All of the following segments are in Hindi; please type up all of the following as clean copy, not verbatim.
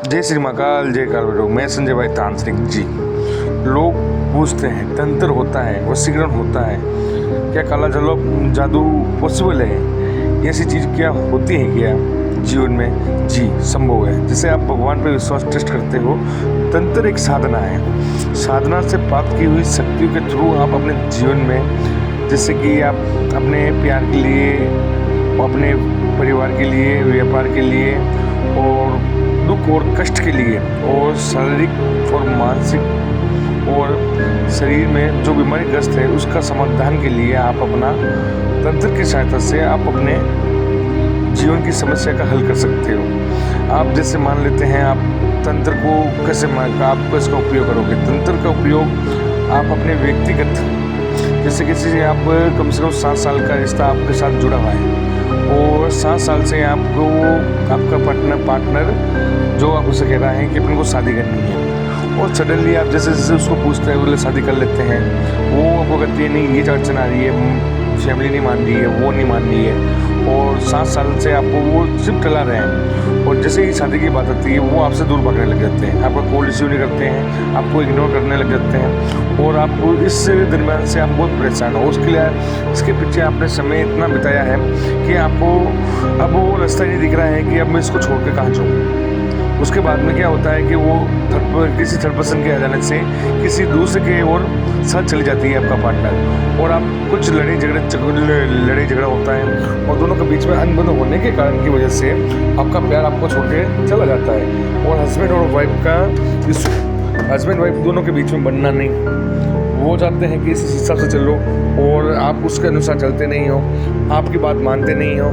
जय श्री महाकाल, जय काल भैरव। मैं संजय भाई तांत्रिक जी। लोग पूछते हैं तंत्र होता है, वशीकरण होता है, क्या काला जादू पॉसिबल है, ऐसी चीज़ क्या होती है क्या जीवन में? जी संभव है। जैसे आप भगवान पर विश्वास टेस्ट करते हो, तंत्र एक साधना है। साधना से प्राप्त की हुई शक्तियों के थ्रू आप अपने जीवन में, जैसे कि आप अपने प्यार के लिए, अपने परिवार के लिए, व्यापार के लिए, और दुख और कष्ट के लिए, और शारीरिक और मानसिक और शरीर में जो बीमारी ग्रस्त है उसका समाधान के लिए आप अपना तंत्र की सहायता से आप अपने जीवन की समस्या का हल कर सकते हो। आप जैसे मान लेते हैं, आप तंत्र को कैसे आप इसका उपयोग करोगे? तंत्र का उपयोग आप अपने व्यक्तिगत, जैसे किसी से आप कम से कम 7 साल का रिश्ता आपके साथ जुड़ा हुआ है और 7 साल से आपको आपका पार्टनर जो आप उसे कह रहा है कि अपन को शादी करनी है, और सडनली आप जैसे जैसे उसको पूछते हैं बोले शादी कर लेते हैं, वो आपको कहती है नहीं ये अड़चन आ रही है, फैमिली नहीं मान रही है, वो नहीं मान रही है, और 7 साल से आपको वो सिर्फ टला रहे हैं, और जैसे ही शादी की बात आती है वो आपसे दूर भागने लग जाते हैं, आपका कॉल रिसीव नहीं करते हैं, आपको इग्नोर करने लग जाते हैं, और आपको इस दरम्यान से आप बहुत परेशान हो। उसके लिए इसके पीछे आपने समय इतना बिताया है कि आपको अब वो रास्ता नहीं दिख रहा है कि अब मैं इसको छोड़ के कहाँ जाऊँ। उसके बाद में क्या होता है कि वो किसी थर्ड पर्सन के आ जाने से किसी दूसरे के और साथ चली जाती है आपका पार्टनर, और आप कुछ लड़ाई झगड़ा होता है, और दोनों के बीच में अनबन होने के कारण की वजह से आपका प्यार आपको छोड़ के चला जाता है, और हस्बैंड और वाइफ का हस्बैंड वाइफ दोनों के बीच में बनना नहीं, वो चाहते हैं कि इस हिसाब से चलो और आप उसके अनुसार चलते नहीं हो, आपकी बात मानते नहीं हो,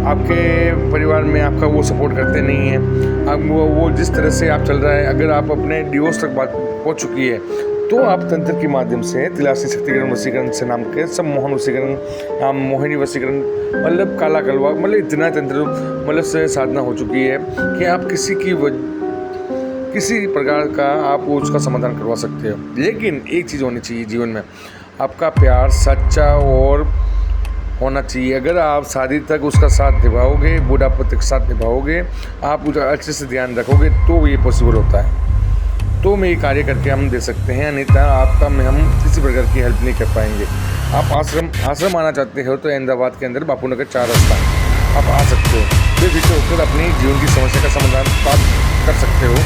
आपके परिवार में आपका वो सपोर्ट करते नहीं हैं, अब वो जिस तरह से आप चल रहा है, अगर आप अपने डिवोर्स तक बात पहुंच चुकी है तो आप तंत्र के माध्यम से तिलासी शक्तिकरण वशीकरण से नाम के सब मोहन वशीकरण, मोहिनी वशीकरण, मतलब काला कलवा, मतलब इतना तंत्र मतलब से साधना हो चुकी है कि आप किसी प्रकार का आप उसका समाधान करवा सकते हो। लेकिन एक चीज़ होनी चाहिए जीवन में, आपका प्यार सच्चा और होना चाहिए। अगर आप शादी तक उसका साथ निभाओगे, बुढ़ापे तक साथ निभाओगे, आप उसका अच्छे से ध्यान रखोगे, तो ये पॉसिबल होता है। तो मैं ये कार्य करके हम दे सकते हैं, अन्यथा आपका में हम किसी प्रकार की हेल्प नहीं कर पाएंगे। आप आश्रम आना चाहते हो तो अहमदाबाद के अंदर बापू नगर 4 रास्ता आप आ सकते हो, बेफिक्र होकर अपनी जीवन की समस्या का समाधान प्राप्त कर सकते हो।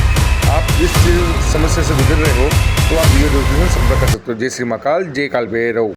आप जिस समस्या से गुजर रहे हो तो आप वीडियो संपर्क कर सकते हो। जय श्री महाकाल, जय काल भैरव।